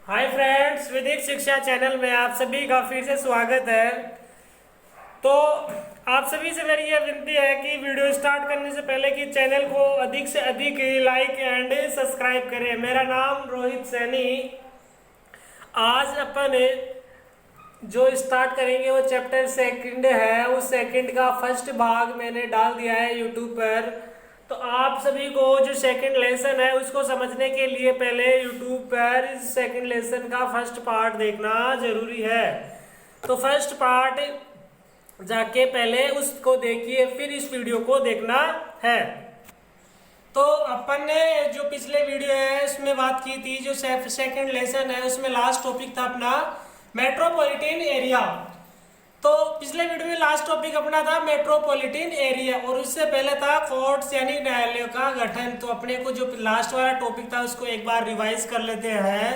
Hi friends, विदिक शिक्षा channel में आप सभी का फिर से स्वागत है। तो आप सभी से मेरी यह विनती है कि वीडियो स्टार्ट करने से पहले कि चैनल को अधिक से अधिक लाइक एंड सब्सक्राइब करें। मेरा नाम रोहित सैनी। आज अपन जो स्टार्ट करेंगे वो चैप्टर सेकंड है। उस सेकंड का फर्स्ट भाग मैंने डाल दिया है यूट्यूब पर। तो आप सभी को जो सेकंड लेसन है उसको समझने के लिए पहले यूट्यूब पर इस सेकंड लेसन का फर्स्ट पार्ट देखना जरूरी है। तो फर्स्ट पार्ट जाके पहले उसको देखिए, फिर इस वीडियो को देखना है। तो अपन ने जो पिछले वीडियो है उसमें बात की थी, जो सेकंड लेसन है उसमें लास्ट टॉपिक था अपना मेट्रोपॉलिटन एरिया। तो पिछले वीडियो में लास्ट टॉपिक अपना था मेट्रोपॉलिटन एरिया और उससे पहले था कोर्ट्स यानी न्यायालयों का गठन। तो अपने को जो लास्ट वाला टॉपिक था उसको एक बार रिवाइज कर लेते हैं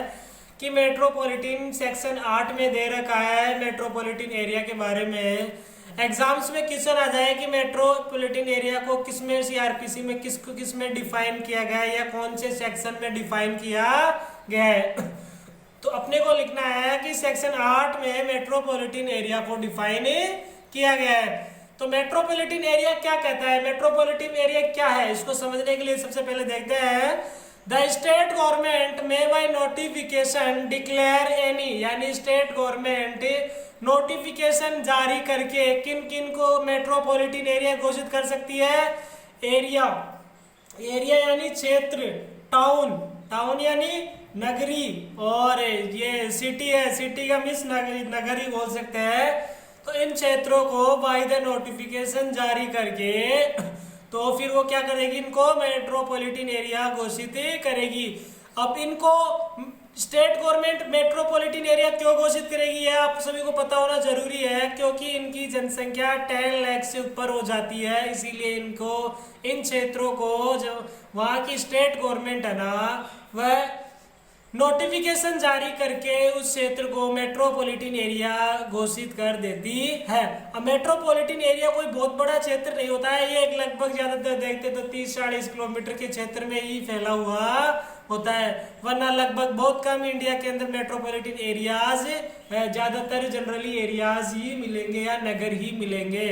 कि मेट्रोपॉलिटन सेक्शन 8 में दे रखा है मेट्रोपॉलिटन एरिया के बारे में। एग्जाम्स में क्वेश्चन आ जाए कि मेट्रोपॉलिटन एरिया को किसमें सीआरपीसी में किस में डिफाइन किया गया है या कौन से सेक्शन में डिफाइन किया गया है। तो अपने को लिखना है कि सेक्शन 8 में मेट्रोपॉलिटन एरिया को डिफाइन किया गया है। तो मेट्रोपॉलिटन एरिया क्या कहता है, मेट्रोपॉलिटन एरिया क्या है, इसको समझने के लिए सबसे पहले देखते हैं। द स्टेट गवर्नमेंट में बाय नोटिफिकेशन डिक्लेयर एनी, यानी स्टेट गवर्नमेंट नोटिफिकेशन जारी करके किन किन को मेट्रोपॉलिटन एरिया घोषित कर सकती है। एरिया, एरिया यानी क्षेत्र, टाउन यानी नगरी, और ये सिटी है, सिटी का मिस नगरी बोल सकते हैं। तो इन क्षेत्रों को बाय द नोटिफिकेशन जारी करके तो फिर वो क्या करेगी, इनको मेट्रोपॉलिटन एरिया घोषित करेगी। अब इनको स्टेट गवर्नमेंट मेट्रोपॉलिटन एरिया क्यों घोषित करेगी ये आप सभी को पता होना जरूरी है, क्योंकि इनकी जनसंख्या 10 लाख से ऊपर हो जाती है। इसीलिए इनको इन क्षेत्रों को जो वहाँ की स्टेट गवर्नमेंट है ना, वह नोटिफिकेशन जारी करके उस क्षेत्र को मेट्रोपॉलिटन एरिया घोषित कर देती है। अब मेट्रोपॉलिटन एरिया कोई बहुत बड़ा क्षेत्र नहीं होता है, ये एक लगभग ज्यादातर देखते तो 30-40 किलोमीटर के क्षेत्र में ही फैला हुआ होता है, वरना लगभग बहुत कम इंडिया के अंदर मेट्रोपॉलिटन एरियाज, ज्यादातर जनरली एरियाज ही मिलेंगे या नगर ही मिलेंगे,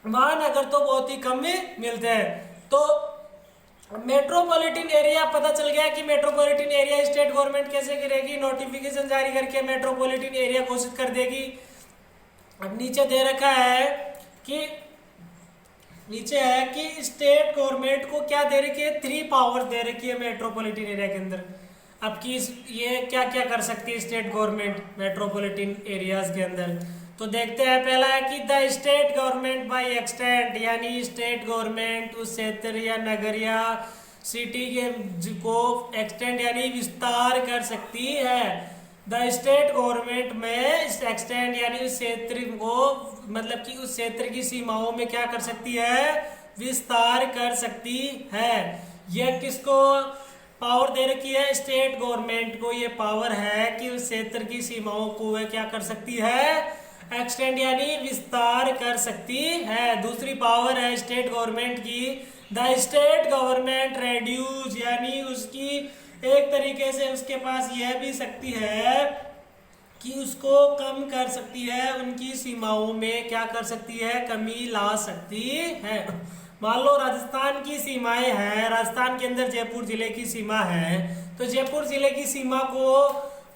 महानगर तो बहुत ही कम मिलते हैं। तो मेट्रोपॉलिटन एरिया पता चल गया कि मेट्रोपॉलिटन एरिया स्टेट गवर्नमेंट कैसे करेगी, नोटिफिकेशन जारी करके मेट्रोपॉलिटन एरिया घोषित कर देगी। अब नीचे दे रखा है कि स्टेट गवर्नमेंट को क्या दे रखी है, 3 पावर दे रखी है मेट्रोपॉलिटन एरिया के अंदर। अब की ये क्या क्या कर सकती है स्टेट गवर्नमेंट मेट्रोपॉलिटन एरियाज के अंदर, तो देखते हैं। पहला है कि the state government by extend, यानी स्टेट गवर्नमेंट उस क्षेत्र या नगर या सिटी के को एक्सटेंड यानी विस्तार कर सकती है। द स्टेट गवर्नमेंट में एक्सटेंड यानी उस क्षेत्र को, मतलब कि उस क्षेत्र की सीमाओं में क्या कर सकती है, विस्तार कर सकती है। यह किसको पावर दे रखी है, स्टेट गवर्नमेंट को ये पावर है कि उस क्षेत्र की सीमाओं को वह क्या कर सकती है, एक्सटेंड यानी विस्तार कर सकती है। दूसरी पावर है स्टेट गवर्नमेंट की, द स्टेट गवर्नमेंट रेड्यूस, यानी उसकी एक तरीके से उसके पास यह भी शक्ति है कि उसको कम कर सकती है, उनकी सीमाओं में क्या कर सकती है, कमी ला सकती है। मान लो राजस्थान की सीमाएं हैं, राजस्थान के अंदर जयपुर जिले की सीमा है, तो जयपुर जिले की सीमा को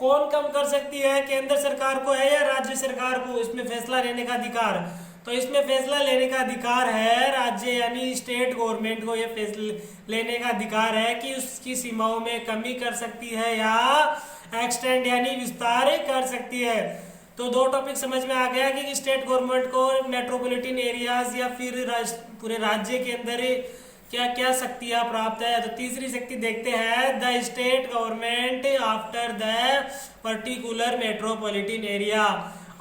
कौन कम कर सकती है, केंद्र सरकार को है या राज्य सरकार को, इसमें फैसला लेने का अधिकार। तो इसमें फैसला लेने का अधिकार है राज्य यानी स्टेट गवर्नमेंट को, यह फैसला लेने का अधिकार है कि उसकी सीमाओं में कमी कर सकती है या एक्सटेंड यानी विस्तार कर सकती है। तो 2 टॉपिक समझ में आ गया कि स्टेट गवर्नमेंट को मेट्रोपॉलिटन एरियाज या फिर पूरे राज्य के अंदर क्या क्या शक्तियां प्राप्त है। तो तीसरी शक्ति देखते हैं, the state government after the particular metropolitan area.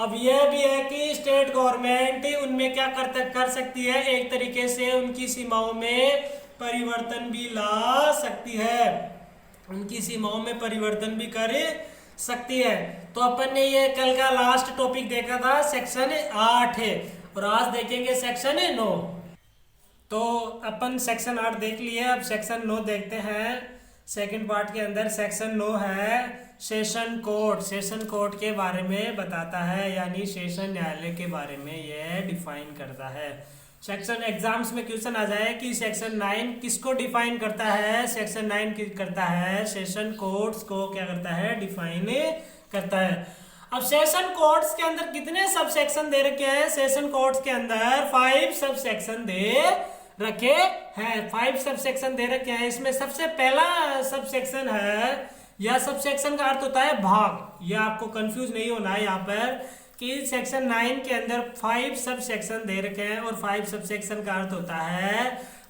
अब यह भी है कि स्टेट गवर्नमेंट उनमें क्या कर सकती है, एक तरीके से उनकी सीमाओं में परिवर्तन भी ला सकती है, उनकी सीमाओं में परिवर्तन भी कर सकती है। तो अपन ने ये कल का लास्ट टॉपिक देखा था सेक्शन 8 है, और आज देखेंगे सेक्शन 9। तो अपन सेक्शन 8 देख लिए, अब सेक्शन 9 देखते हैं। सेकंड पार्ट के अंदर सेक्शन 9 है सेशन कोर्ट। सेशन कोर्ट के बारे में बताता है, यानी सेशन न्यायालय के बारे में यह डिफाइन करता है। सेक्शन एग्जाम्स में क्वेश्चन आ जाए कि सेक्शन 9 किसको डिफाइन करता है। सेक्शन 9 करता है सेशन कोर्ट्स को क्या करता है, डिफाइन करता है। अब सेशन कोर्ट्स के अंदर कितने सब सेक्शन दे रखे हैं। सेशन कोर्ट्स के अंदर 5 सब सेक्शन दे रखे हैं, 5 सब सेक्शन दे रखे हैं। इसमें सबसे पहला सब सेक्शन है, या सब सेक्शन का अर्थ होता है भाग। यह आपको कंफ्यूज नहीं होना है यहाँ पर कि सेक्शन 9 के अंदर 5 सब सेक्शन दे रखे हैं, और 5 सब सेक्शन का अर्थ होता है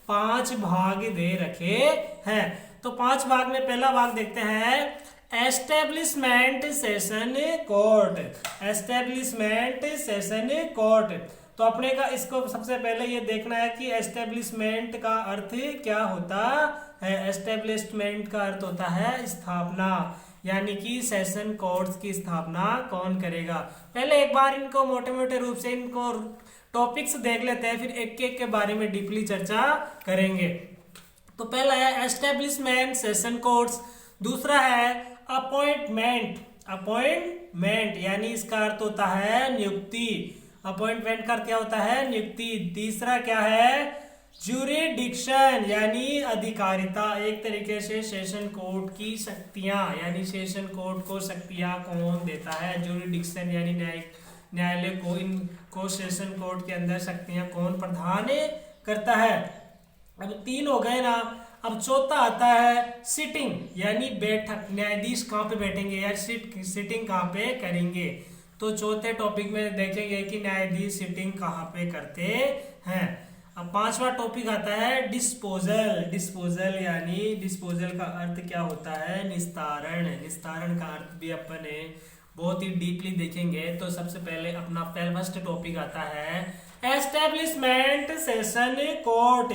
5 भाग दे रखे हैं। तो 5 भाग में पहला भाग देखते हैं establishment session court. Establishment session court, तो अपने का इसको सबसे पहले ये देखना है कि एस्टेब्लिशमेंट का अर्थ क्या होता है। एस्टेब्लिशमेंट का अर्थ होता है स्थापना, यानी कि सेशन कोर्ट्स की स्थापना कौन करेगा। पहले एक बार इनको मोटे मोटे रूप से इनको टॉपिक्स देख लेते हैं, फिर एक एक के बारे में डीपली चर्चा करेंगे। तो पहला है एस्टेब्लिशमेंट सेशन कोर्ट्स, दूसरा है अपॉइंटमेंट। अपॉइंटमेंट यानी इसका अर्थ होता है नियुक्ति। अपॉइंटमेंट का क्या होता है, नियुक्ति। तीसरा क्या है, ज्यूरिडिक्शन यानी अधिकारिता। एक तरीके से सेशन कोर्ट की शक्तियां, यानी सेशन कोर्ट को शक्तियां कौन देता है। ज्यूरिडिक्शन यानी न्यायालय को, इनको सेशन कोर्ट के अंदर शक्तियां कौन प्रदान करता है। अब 3 हो गए ना। अब चौथा आता है सिटिंग, यानी बैठक। न्यायाधीश कहाँ पे बैठेंगे या सिटिंग कहाँ पे करेंगे। तो चौथे टॉपिक में देखेंगे कि न्यायाधीश सिटिंग कहाँ पे करते हैं। अब 5वां टॉपिक आता है डिस्पोजल। डिस्पोजल यानी डिस्पोजल का अर्थ क्या होता है, निस्तारण। निस्तारण का अर्थ भी अपन बहुत ही डीपली देखेंगे। तो सबसे पहले अपना फर्स्ट टॉपिक आता है एस्टेब्लिशमेंट सेशन कोर्ट।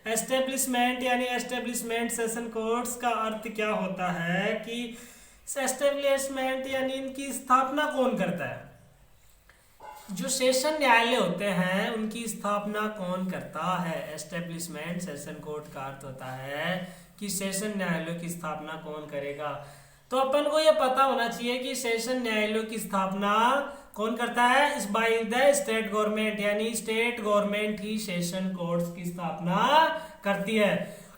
एस्टेब्लिशमेंट यानी एस्टेब्लिशमेंट सेशन कोर्ट्स का अर्थ क्या होता है कि एस्टेब्लिशमेंट यानी इनकी स्थापना कौन करता है। जो सेशन न्यायालय होते हैं उनकी स्थापना कौन करता है। एस्टेब्लिशमेंट सेशन कोर्ट का अर्थ होता है कि सेशन न्यायालयों की स्थापना कौन करेगा। तो अपन को यह पता होना चाहिए कि सेशन न्यायालयों की स्थापना कौन करता है, इस बाय द स्टेट गवर्नमेंट, यानी स्टेट गवर्नमेंट ही सेशन कोर्ट्स की स्थापना करती है।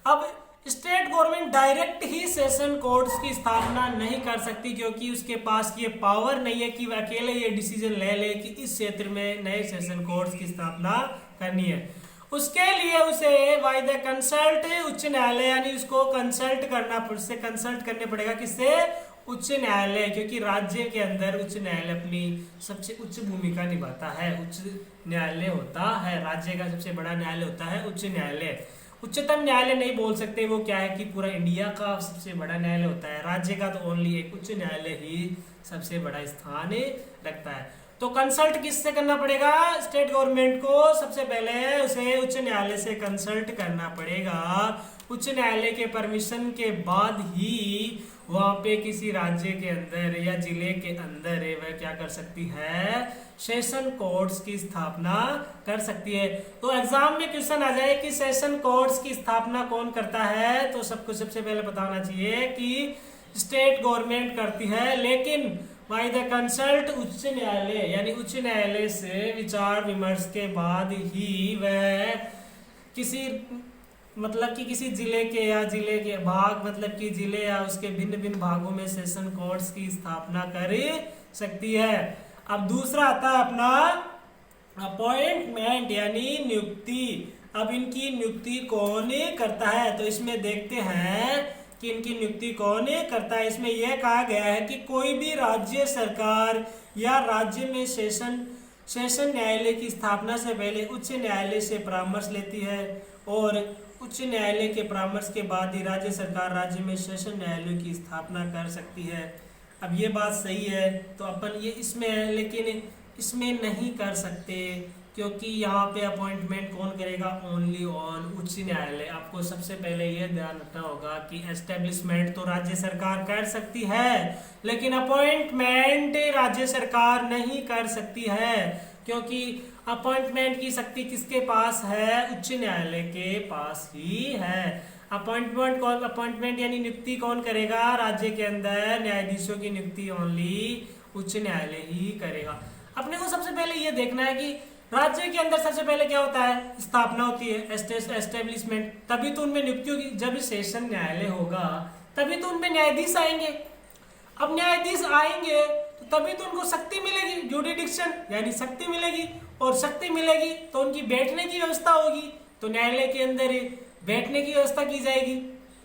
अब स्टेट गवर्नमेंट डायरेक्ट ही सेशन कोर्ट्स की स्थापना नहीं कर सकती, क्योंकि उसके पास ये पावर नहीं है कि वह अकेले ये डिसीजन ले ले कि इस क्षेत्र में नए सेशन कोर्ट्स की स्थापना करनी है। उसके लिए उसे बाय द कंसल्ट उच्च न्यायालय, यानी उसको कंसल्ट करना, उससे कंसल्ट करने पड़ेगा किससे, उच्च न्यायालय। क्योंकि राज्य के अंदर उच्च न्यायालय अपनी सबसे उच्च भूमिका निभाता है। उच्च न्यायालय होता है राज्य का सबसे बड़ा न्यायालय होता है उच्च न्यायालय। उच्चतम न्यायालय नहीं बोल सकते, वो क्या है कि पूरा इंडिया का सबसे बड़ा न्यायालय होता है। राज्य का तो ओनली एक उच्च न्यायालय ही सबसे बड़ा स्थान रखता है। तो कंसल्ट किससे करना पड़ेगा, स्टेट गवर्नमेंट को सबसे पहले उसे उच्च न्यायालय से कंसल्ट करना पड़ेगा। उच्च न्यायालय के परमिशन के बाद ही वहां पे किसी राज्य के अंदर या जिले के अंदर वह क्या कर सकती है, सेशन कोर्ट्स की स्थापना कर सकती है। तो एग्जाम में क्वेश्चन आ जाए कि सेशन कोर्ट्स की स्थापना कौन करता है, तो सबको सबसे पहले पता होना चाहिए कि स्टेट गवर्नमेंट करती है, लेकिन बाय द कंसल्ट उच्च न्यायालय, यानी उच्च न्यायालय से विचार विमर्श के बाद ही वह किसी मतलब कि किसी जिले के या जिले के भाग, मतलब कि जिले या उसके भिन्न भिन्न भागों में सेशन कोर्ट्स की स्थापना कर सकती है। अब दूसरा आता है अपना अपॉइंटमेंट यानी नियुक्ति। अब इनकी नियुक्ति कौन करता है, तो इसमें देखते हैं कि इनकी नियुक्ति कौन करता है। इसमें यह कहा गया है कि कोई भी राज्य सरकार या राज्य में सेशन न्यायालय की स्थापना से पहले उच्च न्यायालय से परामर्श लेती है, और उच्च न्यायालय के परामर्श के बाद ही राज्य सरकार राज्य में सेशन न्यायालय की स्थापना कर सकती है। अब ये बात सही है, तो अपन ये इसमें है, लेकिन इसमें नहीं कर सकते, क्योंकि यहाँ पे अपॉइंटमेंट कौन करेगा, ओनली ऑन उच्च न्यायालय। आपको सबसे पहले ये ध्यान रखना होगा कि एस्टेब्लिशमेंट तो राज्य सरकार कर सकती है, लेकिन अपॉइंटमेंट राज्य सरकार नहीं कर सकती है, क्योंकि अपॉइंटमेंट की शक्ति किसके पास है, उच्च न्यायालय के पास ही है। अपॉइंटमेंट यानी नियुक्ति कौन करेगा राज्य के अंदर? न्यायाधीशों की नियुक्ति ओनली उच्च न्यायालय ही करेगा। अपने को सबसे पहले ये देखना है कि राज्य के अंदर सबसे पहले क्या होता है? स्थापना होती है, एस्टेब्लिशमेंट, तभी तो उनमें नियुक्ति होगी। जब सेशन न्यायालय होगा तभी तो उनमें न्यायाधीश आएंगे। अब न्यायाधीश आएंगे तो तभी तो उनको शक्ति मिलेगी, जुडिडिक्शन यानी शक्ति मिलेगी, और शक्ति मिलेगी तो उनकी बैठने की व्यवस्था होगी। तो न्यायालय के अंदर बैठने की व्यवस्था की जाएगी।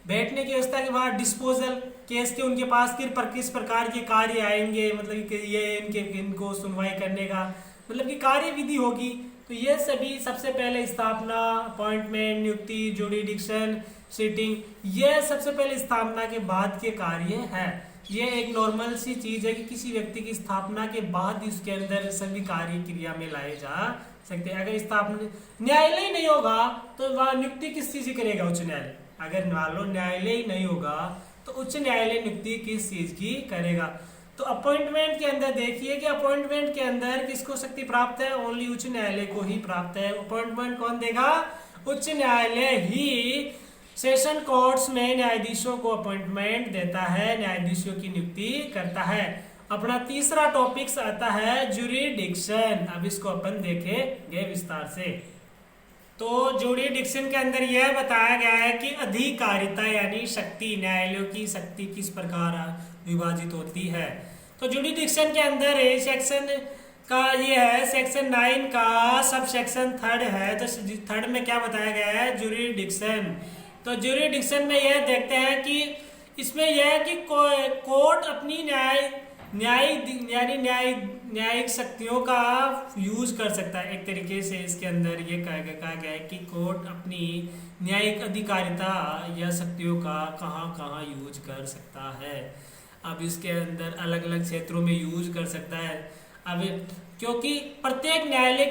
बैठने की व्यवस्था के बाद डिस्पोजल केस के उनके पास किस प्रकार के कार्य आएंगे, मतलब कि ये इनको सुनवाई करने का मतलब कि कार्य विधि होगी। तो ये सभी सबसे पहले स्थापना, अपॉइंटमेंट, नियुक्ति, जुडिडिक्शन, सीटिंग, ये सबसे पहले स्थापना के बाद के कार्य है। ये एक नॉर्मल सी चीज है कि किसी व्यक्ति की स्थापना के बाद ही उसके अंदर सभी कार्य क्रिया में लाए जा सकते हैं। अगर स्थापना न्यायालय नहीं होगा तो वह नियुक्ति किस चीज की करेगा? उच्च न्यायालय। अगर मान लो न्यायालय ही नहीं होगा तो उच्च न्यायालय नियुक्ति किस चीज की करेगा? तो अपॉइंटमेंट के अंदर देखिए कि अपॉइंटमेंट के अंदर किसको शक्ति प्राप्त है? ओनली उच्च न्यायालय को ही प्राप्त है। अपॉइंटमेंट कौन देगा? उच्च न्यायालय ही सेशन कोर्ट्स में न्यायाधीशों को अपॉइंटमेंट देता है, न्यायाधीशों की नियुक्ति करता है। अपना तीसरा टॉपिक आता है जुरिडिक्शन। अब इसको अपन देखेंगे विस्तार से। तो जुरिडिक्शन के अंदर यह बताया गया है कि अधिकारिता यानी शक्ति, न्यायालयों की शक्ति किस प्रकार विभाजित होती है। तो जुरिडिक्शन के अंदर सेक्शन का ये है, सेक्शन 9 का सब सेक्शन 3 है। तो 3 में क्या बताया गया है? जुरिडिक्शन। तो जुरिडिक्शन में यह देखते हैं कि इसमें यह है कि कोर्ट अपनी न्यायिक शक्तियों का यूज कर सकता है। एक तरीके से इसके अंदर ये कहा गया है कि कोर्ट अपनी न्यायिक अधिकारिता या शक्तियों का कहाँ यूज कर सकता है। अब इसके अंदर अलग अलग क्षेत्रों में यूज कर सकता है। अब क्योंकि प्रत्येक न्यायालय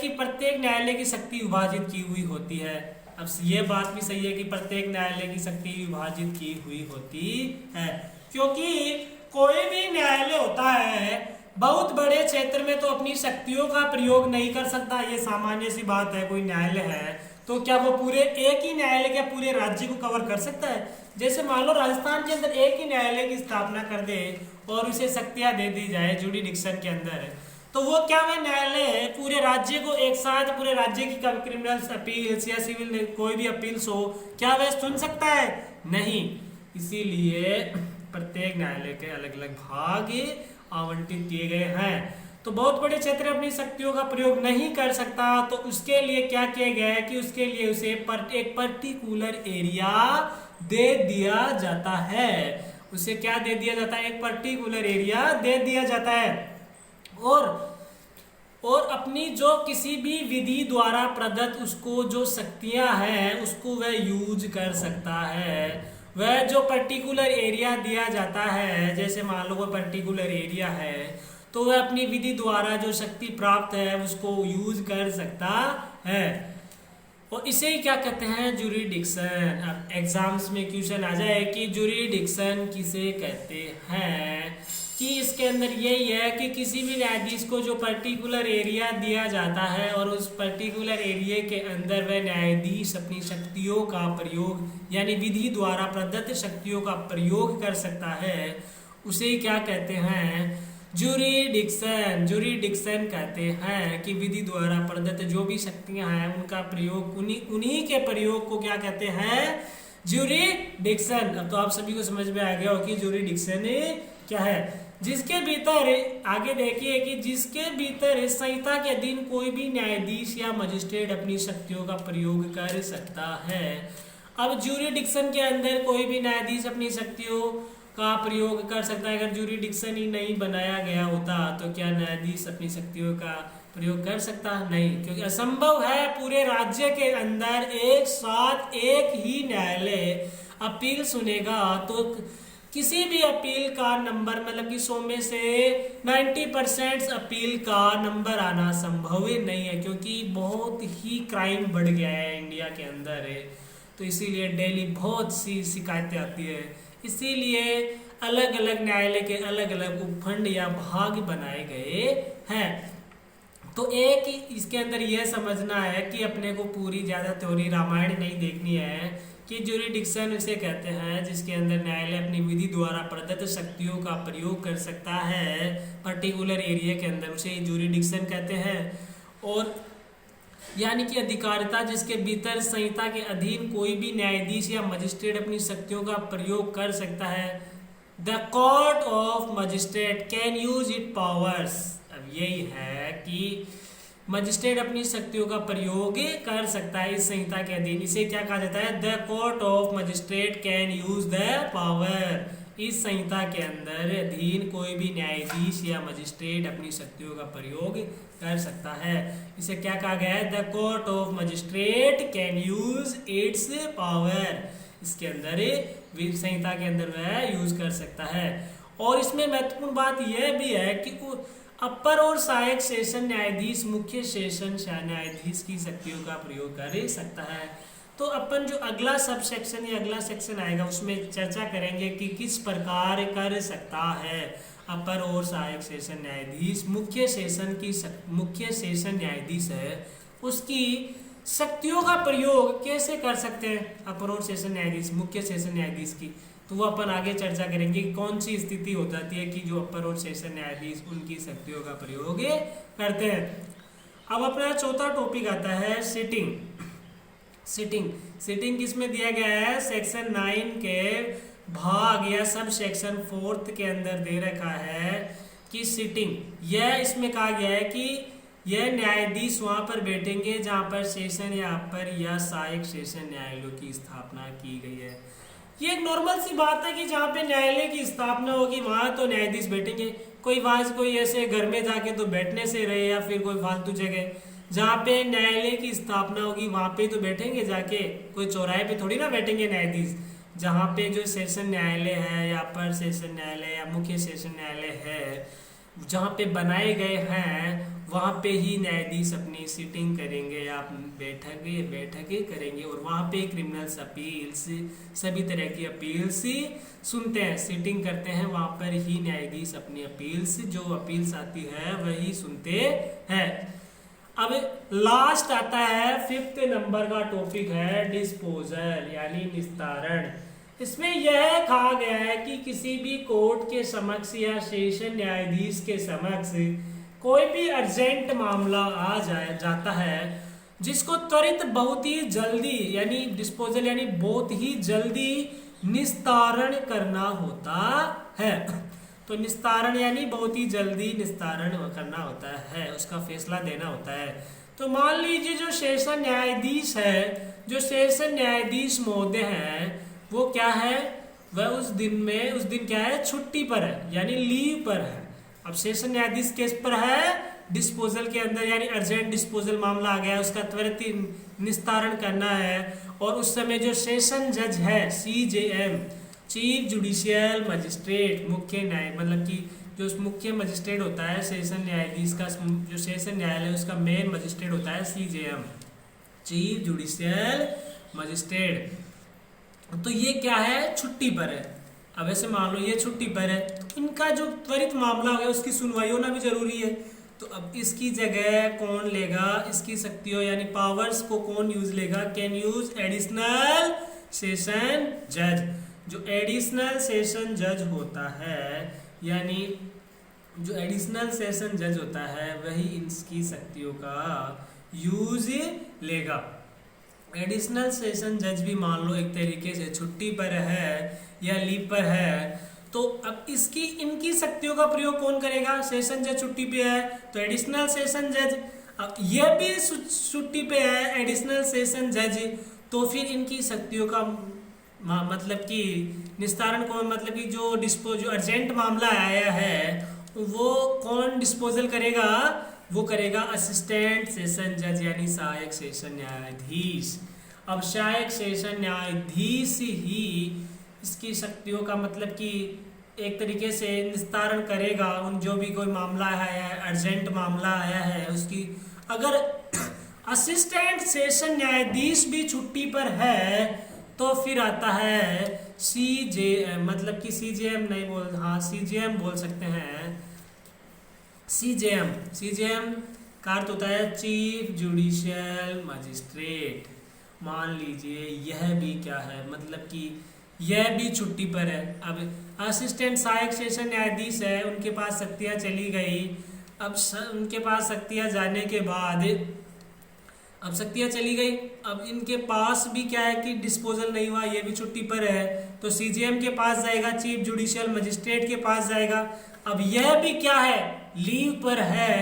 की शक्ति विभाजित की हुई होती है। अब ये बात भी सही है कि प्रत्येक न्यायालय की शक्ति विभाजित की हुई होती है, क्योंकि कोई भी न्यायालय होता है बहुत बड़े क्षेत्र में तो अपनी शक्तियों का प्रयोग नहीं कर सकता। ये सामान्य सी बात है। कोई न्यायालय है तो क्या वो पूरे एक ही न्यायालय के पूरे राज्य को कवर कर सकता है? जैसे मान लो राजस्थान के अंदर एक ही न्यायालय की स्थापना कर दे और उसे शक्तियां दे दी जाए जुरिडिक्शन के अंदर, तो वो क्या वह न्यायालय पूरे राज्य को एक साथ, पूरे राज्य की क्रिमिनल अपील्स या सिविल कोई भी अपील्स हो, क्या वह सुन सकता है? नहीं। इसीलिए प्रत्येक न्यायालय के अलग अलग भाग आवंटित किए गए हैं। तो बहुत बड़े क्षेत्र अपनी शक्तियों का प्रयोग नहीं कर सकता, तो उसके लिए क्या किया गया है कि उसके लिए उसे एक पर्टिकुलर एरिया दे दिया जाता है। उसे क्या दे दिया जाता है? एक पर्टिकुलर एरिया दे दिया जाता है। और अपनी जो किसी भी विधि द्वारा प्रदत्त उसको जो शक्तियां हैं उसको वह यूज कर सकता है। वह जो पर्टिकुलर एरिया दिया जाता है, जैसे मान लो वो पर्टिकुलर एरिया है, तो वह अपनी विधि द्वारा जो शक्ति प्राप्त है उसको यूज कर सकता है। और इसे ही क्या कहते हैं? जुरिडिक्शन। अब एग्जाम्स में क्वेश्चन आ जाए कि जुरिडिक्शन किसे कहते हैं, कि इसके अंदर यही है कि किसी भी न्यायाधीश को जो पर्टिकुलर एरिया दिया जाता है और उस पर्टिकुलर एरिया के अंदर वह न्यायाधीश अपनी शक्तियों का प्रयोग यानी विधि द्वारा प्रदत्त शक्तियों का प्रयोग कर सकता है, उसे ही क्या कहते हैं? जुरिडिक्शन। जुरिडिक्शन कहते हैं कि विधि द्वारा प्रदत्त जो भी शक्तियां हैं उनका प्रयोग, उन्हीं के प्रयोग को क्या कहते हैं? जुरिडिक्शन। अब तो आप सभी को समझ में आ गया हो कि जुरिडिक्शन क्या है। जिसके भीतर आगे देखिए कि जिसके भीतर संहिता के अधीन कोई भी न्यायाधीश या मजिस्ट्रेट अपनी शक्तियों का प्रयोग कर सकता है। अब जुरिडिक्शन के अंदर कोई भी न्यायाधीश अपनी शक्तियों का प्रयोग कर सकता है। अगर जुरिडिक्शन ही नहीं बनाया गया होता तो क्या न्यायाधीश अपनी शक्तियों का प्रयोग कर सकता? नहीं, क्योंकि असंभव है पूरे राज्य के अंदर एक साथ एक ही न्यायालय अपील सुनेगा। तो किसी भी अपील का नंबर मतलब कि 100 में से 90% अपील का नंबर आना संभव ही नहीं है, क्योंकि बहुत ही क्राइम बढ़ गया है इंडिया के अंदर है। तो इसीलिए डेली बहुत सी शिकायतें आती है। इसीलिए अलग अलग न्यायालय के अलग अलग उपखंड या भाग बनाए गए हैं। तो एक इसके अंदर यह समझना है कि अपने को पूरी ज्यादा थ्योरी रामायण नहीं देखनी है कि ज्यूरिडिक्शन उसे कहते हैं जिसके अंदर न्यायालय अपनी विधि द्वारा प्रदत्त शक्तियों का प्रयोग कर सकता है पर्टिकुलर एरिया के अंदर, उसे ज्यूरिडिक्शन कहते हैं। और यानी कि अधिकारिता जिसके भीतर संहिता के अधीन कोई भी न्यायाधीश या मजिस्ट्रेट अपनी शक्तियों का प्रयोग कर सकता है। The court of magistrate can use it powers. अब यही है कि मजिस्ट्रेट अपनी शक्तियों का प्रयोग कर सकता है इस संहिता के अधीन। इसे क्या कहा जाता है? The court of magistrate can use the power. इस संहिता के अंदर अधीन कोई भी न्यायाधीश या मजिस्ट्रेट अपनी शक्तियों का प्रयोग कर सकता है। इसे क्या कहा गया है? The court of magistrate can use it's power. इसके अंदर संहिता के अंदर वह यूज कर सकता है। और इसमें महत्वपूर्ण बात यह भी है कि अपर और सहायक सेशन न्यायाधीश मुख्य सेशन न्यायाधीश की शक्तियों का प्रयोग कर सकता है। तो अपन जो अगला सब सेक्शन या अगला सेक्शन आएगा उसमें चर्चा करेंगे कि किस प्रकार कर सकता है अपर और सहायक सेशन न्यायाधीश मुख्य सेशन न्यायाधीश है उसकी शक्तियों का प्रयोग कैसे कर सकते हैं अपर और सेशन न्यायाधीश मुख्य सेशन न्यायाधीश की। तो वो अपन आगे चर्चा करेंगे कि कौन सी स्थिति हो जाती है कि जो अपर और सेशन न्यायाधीश उनकी शक्तियों का प्रयोग करते हैं। अब अपना चौथा टॉपिक आता है सिटिंग किसमें दिया गया है? सेक्शन 9 के भाग या सब सेक्शन 4 के अंदर दे रखा है कि सिटिंग, यह इसमें कहा गया है कि यह न्यायाधीश वहां पर बैठेंगे जहां पर सेशन या अपर या सहायक सेशन न्यायालयों की स्थापना की गई है। ये एक नॉर्मल सी बात है कि जहाँ पे न्यायालय की स्थापना होगी वहां तो न्यायाधीश बैठेंगे। कोई ऐसे घर में जाके तो बैठने से रहे या फिर कोई फालतू जगह जहाँ पे न्यायालय की स्थापना होगी वहां पे तो बैठेंगे जाके, कोई चौराहे पे थोड़ी ना बैठेंगे न्यायाधीश। जहाँ पे जो सेशन न्यायालय है या अपर सेशन न्यायालय या मुख्य सेशन न्यायालय है जहाँ पे बनाए गए हैं वहाँ पे ही न्यायाधीश अपनी सिटिंग करेंगे या बैठकें करेंगे और वहाँ पे क्रिमिनल्स अपील्स सभी तरह की अपील्स सुनते हैं, सिटिंग करते हैं। वहाँ पर ही न्यायाधीश अपनी अपील्स जो अपील्स आती है वही सुनते हैं। अब लास्ट आता है 5th नंबर का टॉपिक है डिस्पोजल यानी निस्तारण। इसमें यह कहा गया है कि किसी भी कोर्ट के समक्ष या सेशन न्यायाधीश के समक्ष कोई भी अर्जेंट मामला आ जाता है जिसको त्वरित बहुत ही जल्दी यानी डिस्पोजल यानी बहुत ही जल्दी निस्तारण करना होता है। तो निस्तारण यानी बहुत ही जल्दी निस्तारण करना होता है, उसका फैसला देना होता है। तो मान लीजिए जो सेशन न्यायाधीश महोदय हैं वो क्या है, वह उस दिन क्या है, छुट्टी पर है यानी लीव पर है। अब सेशन न्यायाधीश केस पर है डिस्पोजल के अंदर यानी अर्जेंट डिस्पोजल मामला आ गया, उसका त्वरित निस्तारण करना है। और उस समय जो सेशन जज है CJM चीफ जुडिशियल मजिस्ट्रेट मुख्य न्याय मतलब कि जो मुख्य मजिस्ट्रेट होता है सेशन न्यायाधीश का जो सेशन न्यायालय उसका मेन मजिस्ट्रेट होता है CJM चीफ जुडिशियल मजिस्ट्रेट। तो ये क्या है, छुट्टी पर है। अब ऐसे मान लो ये छुट्टी पर है तो इनका जो त्वरित मामला हो गया उसकी सुनवाई होना भी जरूरी है। तो अब इसकी जगह कौन लेगा इसकी शक्तियों यानी पावर्स को कौन यूज लेगा? कैन यूज एडिशनल सेशन जज। जो एडिशनल सेशन जज होता है यानी जो एडिशनल सेशन जज होता है वही इसकी शक्तियों का यूज लेगा। एडिशनल सेशन जज भी मान लो एक तरीके से छुट्टी पर है या लीव पर है तो अब इनकी शक्तियों का प्रयोग कौन करेगा? सेशन जज छुट्टी पे है तो एडिशनल सेशन जज। अब यह भी छुट्टी पे है एडिशनल सेशन जज तो फिर इनकी शक्तियों का मतलब कि निस्तारण कौन मतलब कि जो अर्जेंट मामला आया है वो कौन डिस्पोजल करेगा? वो करेगा असिस्टेंट सेशन जज यानी सहायक सेशन न्यायाधीश। अब सहायक सेशन न्यायाधीश ही इसकी शक्तियों का मतलब कि एक तरीके से निस्तारण करेगा उन जो भी कोई मामला आया है अर्जेंट मामला आया है उसकी। अगर असिस्टेंट सेशन न्यायाधीश भी छुट्टी पर है तो फिर आता है CJM मतलब कि CJM नहीं CJM बोल सकते हैं। CJM का अर्थ होता है चीफ जुडिशियल मजिस्ट्रेट। मान लीजिए यह भी क्या है, मतलब कि यह भी छुट्टी पर है। अब असिस्टेंट सहायक सेशन न्यायाधीश है, उनके पास शक्तियाँ चली गई। अब उनके पास शक्तियाँ जाने के बाद, अब शक्तियाँ चली गई, अब इनके पास भी क्या है कि डिस्पोजल नहीं हुआ, ये भी छुट्टी पर है, तो सीजीएम के पास जाएगा, चीफ जुडिशियल मजिस्ट्रेट के पास जाएगा। अब यह भी क्या है, लीव पर है,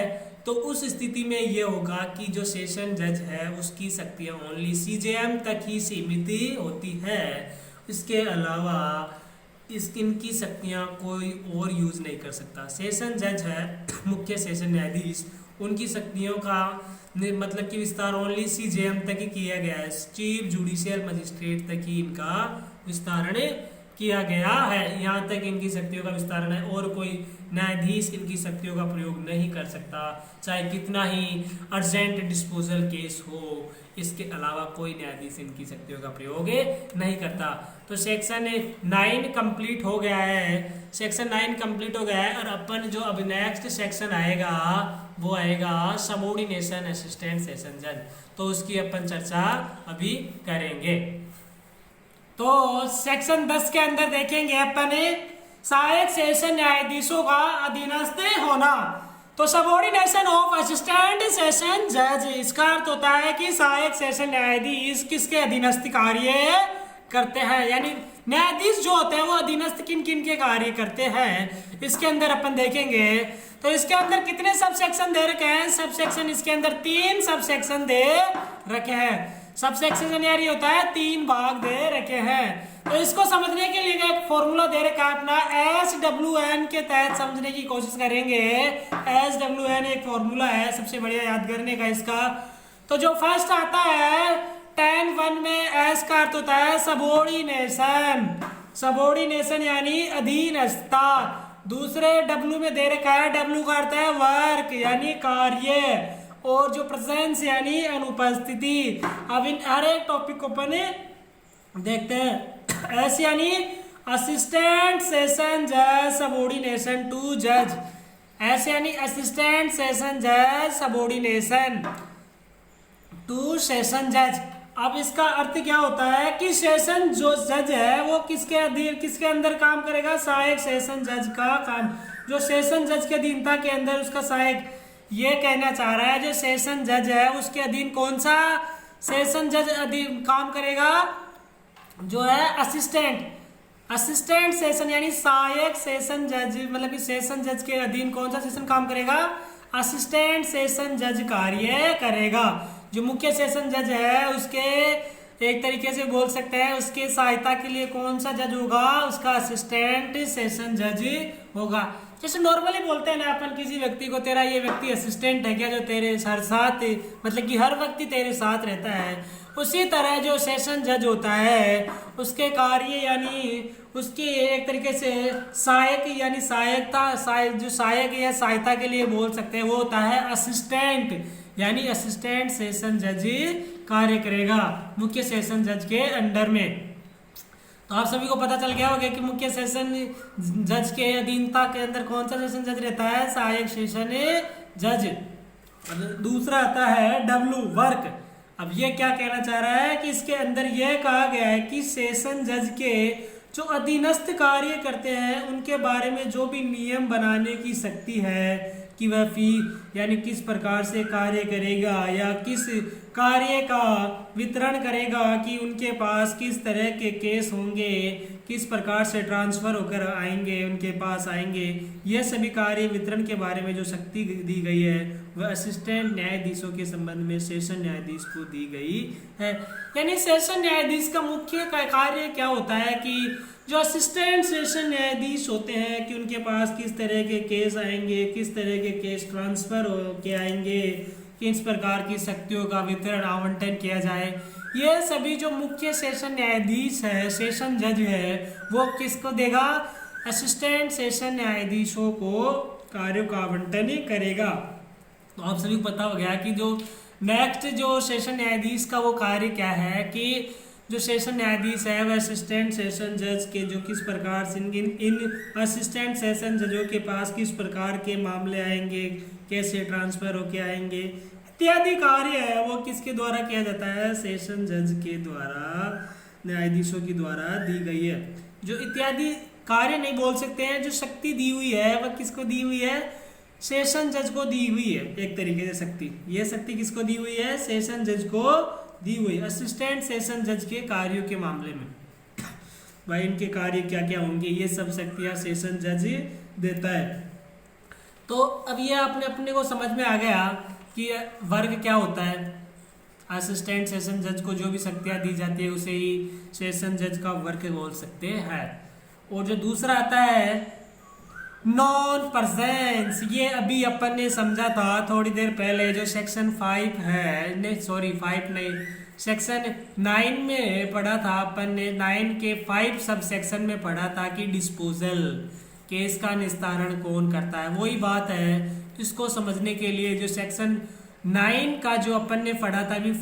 तो उस स्थिति में यह होगा कि जो सेशन जज है उसकी शक्तियाँ ओनली सीजीएम तक ही सीमित होती है, इसके अलावा इनकी शक्तियाँ कोई और यूज नहीं कर सकता। सेशन जज है, मुख्य सेशन न्यायाधीश, उनकी शक्तियों का मतलब कि विस्तार ओनली सीजेएम तक ही किया गया है, चीफ जुडिशियल मजिस्ट्रेट तक ही इनका विस्तारण किया गया है, यहाँ तक इनकी शक्तियों का विस्तारण है, और कोई न्यायाधीश इनकी शक्तियों का प्रयोग नहीं कर सकता, चाहे कितना ही अर्जेंट डिस्पोजल केस हो, इसके अलावा कोई न्यायाधीश इनकी शक्तियों का प्रयोग नहीं करता। तो सेक्शन 9 कंप्लीट हो गया है, सेक्शन 9 कंप्लीट हो गया है, और अपन जो अब नेक्स्ट सेक्शन आएगा वो आएगा सबऑर्डिनेशन असिस्टेंट सेशन जज, तो उसकी अपन चर्चा अभी करेंगे। तो सेक्शन 10 के अंदर देखेंगे अपन सहायक सेशन न्यायाधीशों का अधीनस्थ होना। तो सबऑर्डिनेशन ऑफ असिस्टेंट सेशन जज, इसका अर्थ होता है कि सहायक सेशन न्यायाधीश किसके अधीनस्थ कार्य करते हैं, यानी न्यायाधीश जो होते हैं वो अधीनस्थ किन किन के कार्य करते हैं, इसके अंदर अपन देखेंगे। तो इसके अंदर कितने सब सेक्शन दे रखे हैं, सब सेक्शन इसके अंदर 3 सब सेक्शन दे रखे हैं। सब सेक्शन यानी होता है 3 भाग दे रखे हैं। तो इसको समझने के लिए एक फॉर्मूला दे रखा है अपना, SWN के तहत समझने की कोशिश करेंगे। SWN एक फॉर्मूला है, सबसे बढ़िया याद करने का इसका। तो जो फर्स्ट आता है 10(1) में एस का अर्थ होता है सबऑर्डिनेशन, सबऑर्डिनेशन यानी अधीनस्थता। दूसरे W में दे रखा है, W का अर्थ है वर्क यानी कार्य, और जो प्रेजेंस यानी अनुपस्थिति। अब इन हर एक टॉपिक को अपन देखते हैं। एस यानी असिस्टेंट सेशन जज सबऑर्डिनेशन टू जज, एस यानी असिस्टेंट सेशन जज सबऑर्डिनेशन टू सेशन जज। अब इसका अर्थ क्या होता है कि सेशन जो जज है वो किसके अधीन, किसके अंदर काम करेगा, सहायक सेशन जज का काम, जो सेशन जज के अधीनता के अंदर उसका सहायक, ये कहना चाह रहा है जो सेशन जज है उसके अधीन कौन सा सेशन जज अधीन काम करेगा, जो है असिस्टेंट सेशन यानी सहायक सेशन जज, मतलब कि सेशन जज के अधीन कौन सा सेशन काम करेगा, असिस्टेंट सेशन जज कार्य करेगा। जो मुख्य सेशन जज है उसके एक तरीके से बोल सकते हैं उसके सहायता के लिए कौन सा जज होगा, उसका असिस्टेंट सेशन जज होगा। जैसे नॉर्मली बोलते हैं ना अपन किसी व्यक्ति को, तेरा ये व्यक्ति असिस्टेंट है क्या, जो तेरे साथ मतलब कि हर व्यक्ति तेरे साथ रहता है, उसी तरह जो सेशन जज होता है उसके कार्य यानी उसकी एक तरीके से सहायक यानी सहायकता, जो सहायक या सहायता के लिए बोल सकते हैं वो होता है असिस्टेंट, यानी असिस्टेंट सेशन जज कार्य करेगा मुख्य सेशन जज के अंडर में। तो आप सभी को पता चल गया होगा कि मुख्य सेशन जज के अधीनता के अंदर कौन सा सेशन जज रहता है, सहायक सेशन जज। दूसरा आता है W वर्क। अब ये क्या कहना चाह रहा है कि इसके अंदर यह कहा गया है कि सेशन जज के जो अधीनस्थ कार्य करते हैं उनके बारे में जो भी नियम बनाने की शक्ति है कि वह फी यानी किस प्रकार से कार्य करेगा या किस कार्य का वितरण करेगा, कि उनके पास किस तरह के केस होंगे, किस प्रकार से ट्रांसफर होकर आएंगे उनके पास आएंगे, यह सभी कार्य वितरण के बारे में जो शक्ति दी गई है वह असिस्टेंट न्यायाधीशों के संबंध में सेशन न्यायाधीश को दी गई है। यानी सेशन न्यायाधीश का मुख्य कार्य क्या होता है कि जो असिस्टेंट सेशन न्यायाधीश होते हैं कि उनके पास किस तरह के केस आएंगे, किस तरह के केस ट्रांसफर के आएंगे, किस प्रकार की शक्तियों का वितरण आवंटन किया जाए, ये सभी जो मुख्य सेशन न्यायाधीश है, सेशन जज है, वो किसको देगा, असिस्टेंट सेशन न्यायाधीशों को कार्यों का आवंटन करेगा। तो आप सभी को पता हो गया कि जो नेक्स्ट जो सेशन न्यायाधीश का वो कार्य क्या है कि जो सेशन न्यायाधीश है वह असिस्टेंट सेशन जज के जो किस प्रकार से इन असिस्टेंट सेशन जजों के पास किस प्रकार के मामले आएंगे, कैसे ट्रांसफर होके आएंगे, इत्यादि कार्य है वो किसके द्वारा किया जाता है? सेशन जज के द्वारा, न्यायाधीशों के द्वारा दी गई है। जो इत्यादि कार्य नहीं बोल सकते हैं, जो शक्ति दी हुई है वह किसको दी हुई है? सेशन जज को दी हुई है एक तरीके से शक्ति। ये शक्ति किसको दी हुई है? सेशन जज को दी हुई है। असिस्टेंट सेशन जज के कार्यों के मामले में भाई इनके कार्य क्या क्या होंगे, ये सब शक्तियां सेशन जज देता है। तो अब ये अपने को समझ में आ गया कि वर्ग क्या होता है। असिस्टेंट सेशन जज को जो भी शक्तियां दी जाती है उसे ही सेशन जज का वर्ग बोल सकते हैं। और जो दूसरा आता है नॉन प्रेजेंस, ये अभी अपन ने समझा था थोड़ी देर पहले, जो सेक्शन 5 है, नहीं सॉरी 5 नहीं, सेक्शन 9 में पढ़ा था अपन ने। 9 के 5 सब सेक्शन में पढ़ा था कि डिस्पोजल, केस का निस्तारण कौन करता है। वही बात है, इसको समझने के लिए जो सेक्शन 9 का जो अपन ने पढ़ा था अभी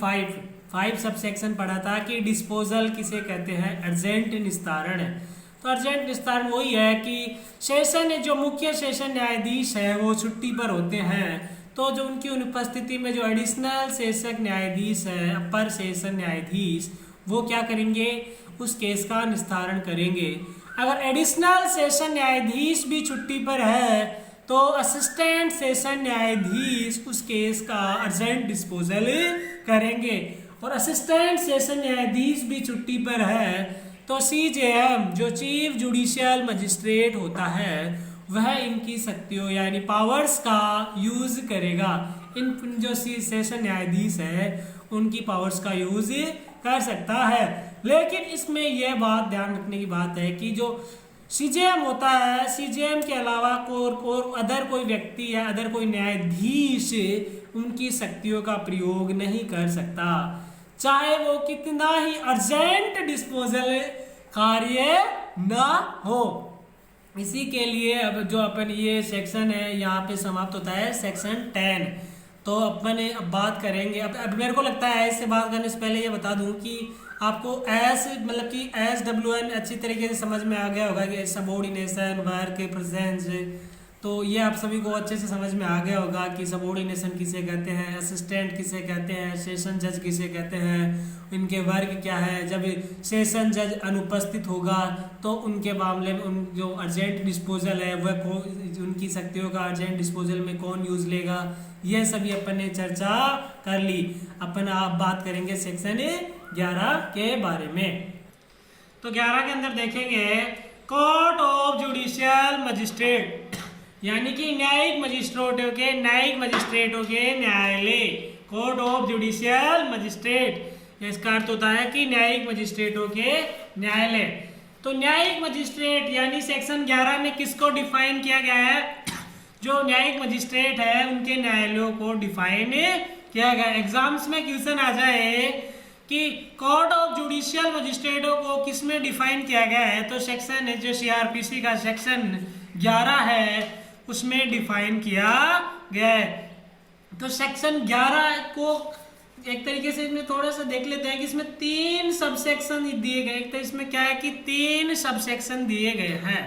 5 सब सेक्शन पढ़ा था कि डिस्पोजल किसे कहते हैं? अर्जेंट निस्तारण है। तो अर्जेंट निस्तारण वही है कि सेशन जो मुख्य सेशन न्यायाधीश है वो छुट्टी पर होते हैं, तो जो उनकी अनुपस्थिति में जो एडिशनल सेशक न्यायाधीश है, अपर सेशन न्यायाधीश, वो क्या करेंगे? उस केस का निस्तारण करेंगे। अगर एडिशनल सेशन न्यायाधीश भी छुट्टी पर है तो असिस्टेंट सेशन न्यायाधीश उस केस का अर्जेंट डिस्पोजल करेंगे। और असिस्टेंट सेशन न्यायाधीश भी छुट्टी पर है तो सीजेएम जो चीफ जुडिशियल मजिस्ट्रेट होता है वह इनकी शक्तियों यानी पावर्स का यूज करेगा। इन जो सेशन न्यायाधीश है उनकी पावर्स का यूज कर सकता है। लेकिन इसमें यह बात ध्यान रखने की बात है कि जो सीजेएम होता है, सीजेएम के अलावा अदर कोई व्यक्ति या अदर कोई न्यायाधीश उनकी शक्तियों का प्रयोग नहीं कर सकता, चाहे वो कितना ही अर्जेंट डिस्पोजल कार्य ना हो। इसी के लिए अब जो अपन ये सेक्शन है यहाँ पे समाप्त होता है सेक्शन 10। तो अपन अब बात करेंगे, अब मेरे को लगता है इससे बात करने से पहले ये बता दूं कि आपको मतलब कि SWN अच्छी तरीके से समझ में आ गया होगा कि सबऑर्डिनेशन, वर्क, प्रेजेंस, तो ये आप सभी को अच्छे से समझ में आ गया होगा कि सबऑर्डिनेशन किसे कहते हैं, असिस्टेंट किसे कहते हैं, सेशन जज किसे कहते हैं, इनके वर्ग क्या है। जब सेशन जज अनुपस्थित होगा तो उनके मामले में उन जो अर्जेंट डिस्पोजल है वह उनकी शक्तियों का अर्जेंट डिस्पोजल में कौन यूज लेगा, यह सभी अपन ने चर्चा कर ली। अपन आप बात करेंगे सेक्शन 11 के बारे में। तो 11 के अंदर देखेंगे कोर्ट ऑफ जुडिशियल मजिस्ट्रेट, यानी कि न्यायिक मजिस्ट्रेटों के न्यायालय, कोर्ट ऑफ जुडिशियल मजिस्ट्रेट। इसका अर्थ होता है कि न्यायिक मजिस्ट्रेटों के न्यायालय। तो न्यायिक मजिस्ट्रेट यानी सेक्शन 11 में किसको डिफाइन किया गया है? जो न्यायिक मजिस्ट्रेट है उनके न्यायालयों को डिफाइन किया गया। एग्जाम्स में क्वेश्चन आ जाए कि कोर्ट ऑफ जुडिशियल मजिस्ट्रेटों को किसमें डिफाइन किया गया है, तो सेक्शन जो CRPC का सेक्शन 11 है उसमें डिफाइन किया गया है। तो सेक्शन 11 को एक तरीके से इसमें थोड़ा सा देख लेते हैं कि इसमें 3 सबसेक्शन दिए गए। तो इसमें क्या है कि 3 सबसेक्शन दिए गए हैं।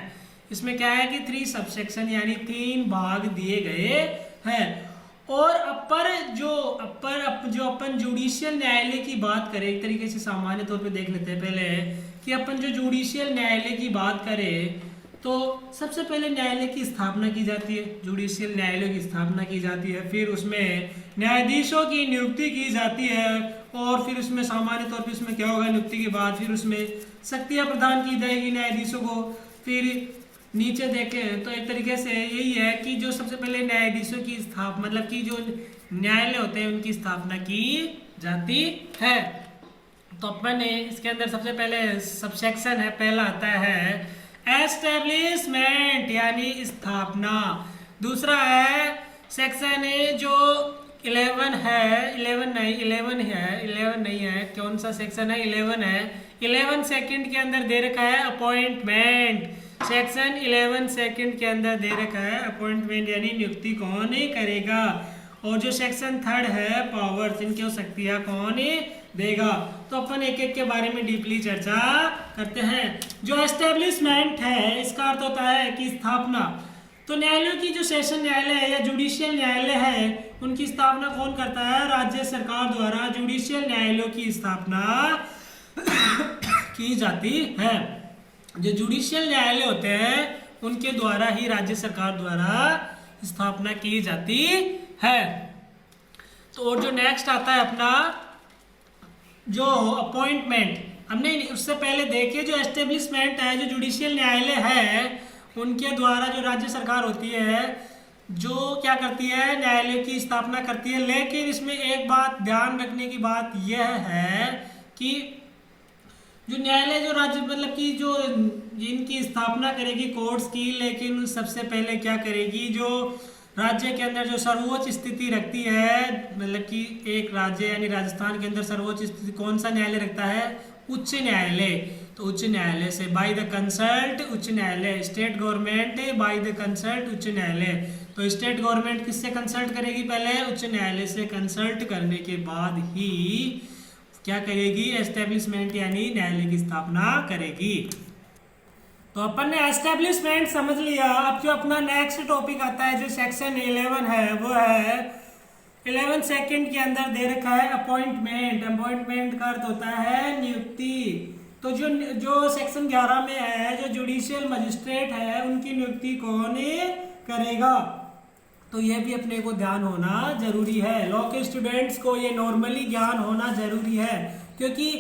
इसमें क्या है कि 3 सबसेक्शन यानी 3 भाग दिए गए हैं। और जो अपन जुडिशियल न्यायालय की बात करें, एक तरीके से सामान्य तौर पे देख लेते हैं पहले कि अपन जो जुडिशियल न्यायालय की बात करें तो सबसे पहले न्यायालय की स्थापना की जाती है, जुडिशियल न्यायालय की स्थापना की जाती है, फिर उसमें न्यायाधीशों की नियुक्ति की जाती है, और फिर उसमें सामान्य तौर पे उसमें क्या होगा, नियुक्ति के बाद फिर उसमें शक्तियां प्रदान की जाएगी न्यायाधीशों को। फिर नीचे देखें तो एक तरीके से यही है कि जो सबसे पहले न्यायाधीशों की स्थापना मतलब कि जो न्यायालय होते हैं उनकी स्थापना की जाती है। तो अपन ने इसके अंदर सबसे पहले सबसेक्शन है, पहला आता है एस्टेब्लिशमेंट यानी स्थापना। दूसरा है सेक्शन जो 11 है, 11 नहीं है, कौन सा सेक्शन है? 11 है। 11 सेकंड के अंदर दे रखा है अपॉइंटमेंट। सेक्शन 11 सेकंड के अंदर दे रखा है अपॉइंटमेंट यानी नियुक्ति कौन करेगा। और जो सेक्शन 3 है पावर्स, इनकी शक्तियां कौन देगा। तो अपन एक एक के बारे में डीपली चर्चा करते हैं। जो एस्टेब्लिशमेंट है इसका अर्थ होता है कि स्थापना। तो न्यायालयों की जो सेशन न्यायालय है या जुडिशियल न्यायालय है उनकी स्थापना कौन करता है? राज्य सरकार द्वारा जुडिशियल न्यायालयों की स्थापना की जाती है। जो जुडिशियल न्यायालय होते हैं उनके द्वारा ही राज्य सरकार द्वारा स्थापना की जाती है। तो और जो नेक्स्ट आता है अपना जो अपॉइंटमेंट, हमने उससे पहले देखिए जो एस्टेब्लिशमेंट है, जो जुडिशियल न्यायालय है उनके द्वारा जो राज्य सरकार होती है जो क्या करती है, न्यायालय की स्थापना करती है। लेकिन इसमें एक बात ध्यान रखने की बात यह है कि जो न्यायालय जो राज्य मतलब कि जो जिनकी स्थापना करेगी कोर्ट्स की, लेकिन सबसे पहले क्या करेगी, जो राज्य के अंदर जो सर्वोच्च स्थिति रखती है, मतलब कि एक राज्य यानी राजस्थान के अंदर सर्वोच्च स्थिति कौन सा न्यायालय रखता है? उच्च न्यायालय। तो उच्च न्यायालय से बाय द कंसल्ट उच्च न्यायालय, state government by the consult उच्च न्यायालय। तो स्टेट गवर्नमेंट किससे कंसल्ट करेगी? पहले उच्च न्यायालय से कंसल्ट करने के बाद ही क्या करेगी? एस्टेब्लिशमेंट यानी न्यायालय की स्थापना करेगी। तो अपन ने एस्टेब्लिशमेंट समझ लिया। अब जो अपना नेक्स्ट टॉपिक आता है जो सेक्शन 11 है वो है 11 सेकंड के अंदर दे रखा है अपॉइंटमेंट। अपॉइंटमेंट का अर्थ होता है नियुक्ति। तो जो सेक्शन 11 में है जो जुडिशियल मजिस्ट्रेट है उनकी नियुक्ति कौन करेगा? तो ये भी अपने को ध्यान होना जरूरी है। लॉ के स्टूडेंट्स को ये नॉर्मली ज्ञान होना जरूरी है, क्योंकि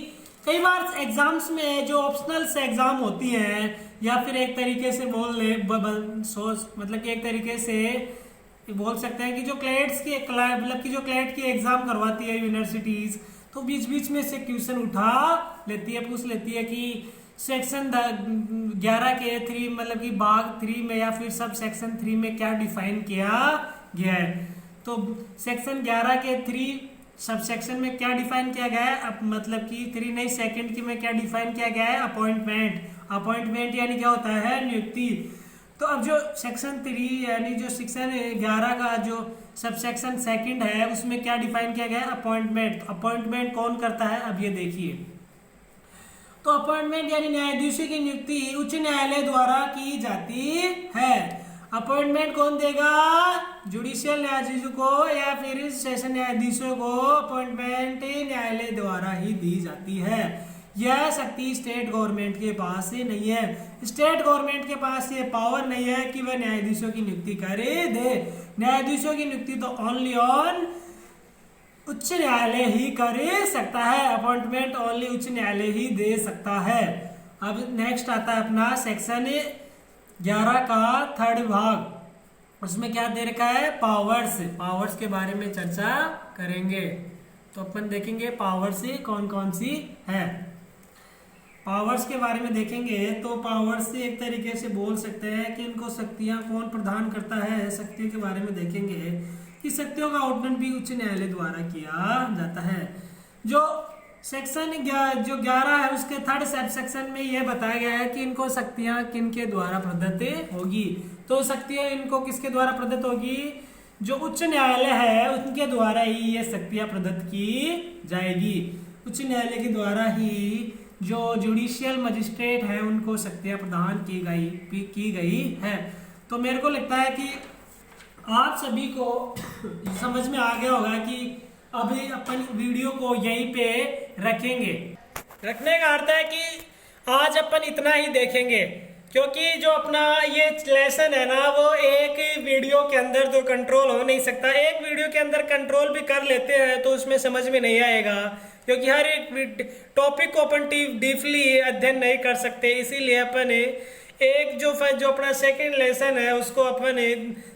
कई बार एग्जाम्स में जो ऑप्शनल एग्जाम होती हैं या फिर एक तरीके से बोल ले मतलब कि एक तरीके से बोल सकते हैं कि जो क्लेट्स की मतलब कि जो क्लेट की एग्जाम करवाती है यूनिवर्सिटीज, तो बीच बीच में से क्वेश्चन उठा लेती है, पूछ लेती है कि सेक्शन 11 के 3 मतलब कि भाग 3 में या फिर सब सेक्शन 3 में क्या डिफाइन किया गया है। तो सेक्शन 11 के 3 सब सेक्शन में क्या डिफाइन किया गया है? अब मतलब कि 3 नहीं सेकंड की में क्या डिफाइन किया गया है? अपॉइंटमेंट। अपॉइंटमेंट यानी क्या होता है? नियुक्ति। तो अब जो सेक्शन 3 यानी जो सेक्शन 11 का जो सब सेक्शन सेकंड है उसमें क्या डिफाइन किया गया है? अपॉइंटमेंट। अपॉइंटमेंट कौन करता है? अब ये देखिए, तो अपॉइंटमेंट यानी न्यायाधीशों की नियुक्ति उच्च न्यायालय द्वारा की जाती है। अपॉइंटमेंट कौन देगा? जुडिशियल न्यायाधीशों को या फिर सेशन न्यायाधीशों को अपॉइंटमेंट न्यायालय द्वारा ही दी जाती है। यह शक्ति स्टेट गवर्नमेंट के पास से नहीं है। स्टेट गवर्नमेंट के पास ये पावर नहीं है कि वह न्यायाधीशों की नियुक्ति करे दे। न्यायाधीशों की नियुक्ति तो ओनली ऑन उच्च न्यायालय ही कर सकता है। अपॉइंटमेंट ओनली उच्च न्यायालय ही दे सकता है। अब नेक्स्ट आता है अपना सेक्शन 11 का थर्ड भाग। उसमें क्या दे रखा है? पावर्स। पावर्स के बारे में चर्चा करेंगे। तो अपन देखेंगे पावर्स कौन कौन सी है। पावर्स के बारे में देखेंगे तो पावर्स से एक तरीके से बोल सकते हैं कि इनको शक्तियां कौन प्रदान करता है। शक्तियों के बारे में देखेंगे कि शक्तियों का आवंटन भी उच्च न्यायालय द्वारा किया जाता है। जो सेक्शन जो 11 है उसके थर्ड सब सेक्शन में यह बताया गया है कि इनको शक्तियां किनके द्वारा प्रदत्त होगी। तो शक्तियां इनको किसके द्वारा प्रदत्त होगी? जो उच्च न्यायालय है उनके द्वारा ही ये शक्तियां प्रदत्त की जाएगी। उच्च न्यायालय के द्वारा ही जो जुडिशियल मजिस्ट्रेट है उनको शक्तियां प्रदान की गई है। तो मेरे को लगता है कि आप सभी को समझ में आ गया होगा कि अभी अपन वीडियो को यहीं पे रखेंगे। रखने का अर्थ है कि आज अपन इतना ही देखेंगे, क्योंकि जो अपना ये लेसन है ना वो एक वीडियो के अंदर तो कंट्रोल हो नहीं सकता। एक वीडियो के अंदर कंट्रोल भी कर लेते हैं तो उसमें समझ में नहीं आएगा, क्योंकि हर एक टॉपिक को अपन डीपली अध्ययन नहीं कर सकते। इसीलिए अपन एक जो अपना सेकंड लेसन है उसको अपन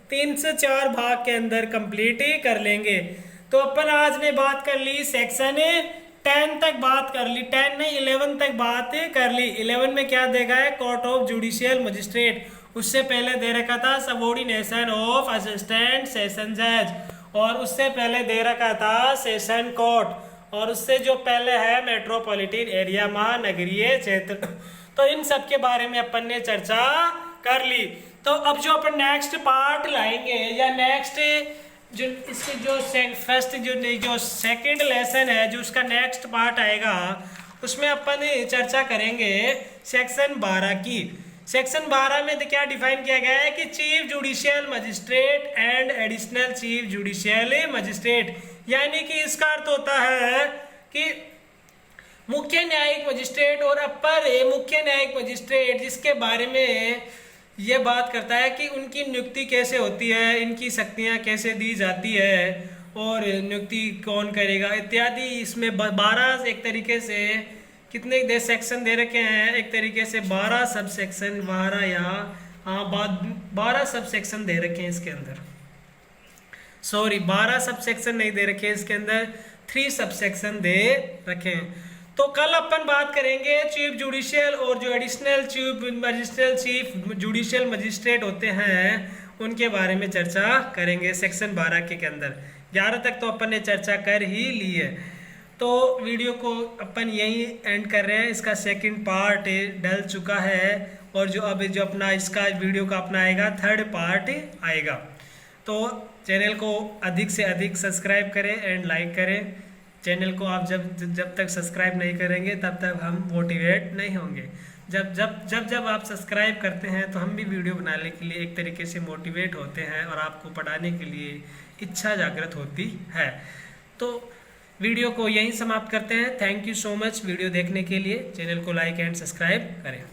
3 से 4 भाग के अंदर कंप्लीट कर लेंगे। तो अपन आज ने बात कर ली सेक्शन 10 तक बात कर ली, 10 नहीं 11 तक बात कर ली। 11 में क्या देगा है? Court of judicial magistrate. उससे पहले दे रखा था सबऑर्डिनेशन ऑफ असिस्टेंट सेशन जज, और उससे पहले दे रखा था सेशन कोर्ट, और उससे जो पहले है मेट्रोपॉलिटन एरिया महानगरीय क्षेत्र। तो इन सब के बारे में अपन ने चर्चा कर ली। तो अब जो अपन नेक्स्ट पार्ट लाएंगे या नेक्स्ट जो इसके जो फर्स्ट जो सेकंड लेसन है जो उसका नेक्स्ट पार्ट आएगा उसमें अपन चर्चा करेंगे सेक्शन 12 की। सेक्शन 12 में क्या डिफाइन किया गया है कि chief judicial magistrate and additional chief judicial magistrate, यानी कि इसका अर्थ होता है कि मुख्य न्यायिक मजिस्ट्रेट और अपर मुख्य न्यायिक मजिस्ट्रेट, जिसके बारे में यह बात करता है कि उनकी नियुक्ति कैसे होती है, इनकी शक्तियां कैसे दी जाती है और नियुक्ति कौन करेगा इत्यादि। इसमें 12 एक तरीके से कितने सेक्शन दे रखे हैं, एक तरीके से 12 सब सेक्शन, 12 या 12 सब सेक्शन दे रखे हैं इसके अंदर। सॉरी, 12 सब सेक्शन नहीं दे रखे, इसके अंदर 3 सब सेक्शन दे रखे हैं। तो कल अपन बात करेंगे चीफ जुडिशियल और जो एडिशनल चीफ जुडिशियल मजिस्ट्रेट होते हैं उनके बारे में चर्चा करेंगे सेक्शन 12 के अंदर। 11 तक तो अपन ने चर्चा कर ही ली है, तो वीडियो को अपन यही एंड कर रहे हैं। इसका सेकंड पार्ट डल चुका है और जो अपना इसका वीडियो का अपना आएगा 3rd पार्ट आएगा। तो चैनल को अधिक से अधिक सब्सक्राइब करें एंड लाइक करें। चैनल को आप जब तक सब्सक्राइब नहीं करेंगे तब तक हम मोटिवेट नहीं होंगे। जब आप सब्सक्राइब करते हैं तो हम भी वीडियो बनाने के लिए एक तरीके से मोटिवेट होते हैं और आपको पढ़ाने के लिए इच्छा जागृत होती है। तो वीडियो को यहीं समाप्त करते हैं। Thank you so much video देखने के लिए। चैनल को लाइक एंड सब्सक्राइब करें।